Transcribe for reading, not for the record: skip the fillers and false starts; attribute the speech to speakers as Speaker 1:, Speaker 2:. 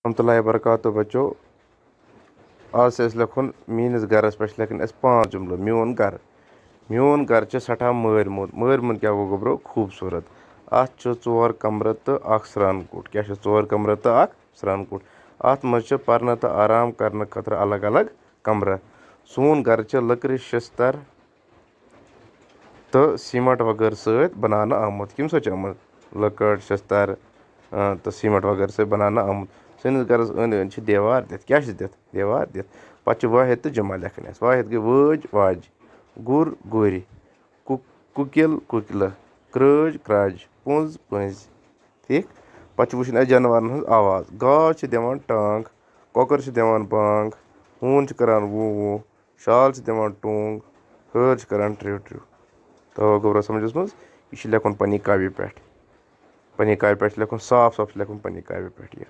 Speaker 1: रहमतुल्लाहि वबरकातुहू बच्चों, आज से लिखुन मीनिस गरस पे लिखन 5 जुमलो। म्योन घर सठा मारमुत क्या गो गोब्रो खूबसूरत। अत 4 कमर तो अख स्रान कूट। क्या 4 कमर तो अख स्रान कूट। अत मज पर्न तो आराम करने खतर अलग अलग कमर। सोन घर लकड़ शिस्तर तो सीमेंट वगैरह सत बनाना आमुत। कम सत आमुत? लकड़ शिस्तर तो सीमेंट वगैरह सत बनाना आमुत। सनिस गरस अंद अंद देवार दित। क्या दित? देवार दित। पे वाहिद तो जमा लिखन। वाहिद गई वज वाज, गुर गुर, कुकिल कुकिल, क्रज क्रज, पुंज पुंज। ठीक। पे वुचन जानवर हज आवाज। गाव दिवान टांग, कॉकर दिवान बांग, हून करान वो वो, शाल दिवान टोंग, हर करान ट्रिव ट्रिव। तो गोब्रो समझ मज यह लिखुन पन्नी काव्य पे। पन्नी काव्य पे लिखुन साफ साफ लिखुन पन्नी काव्य पे।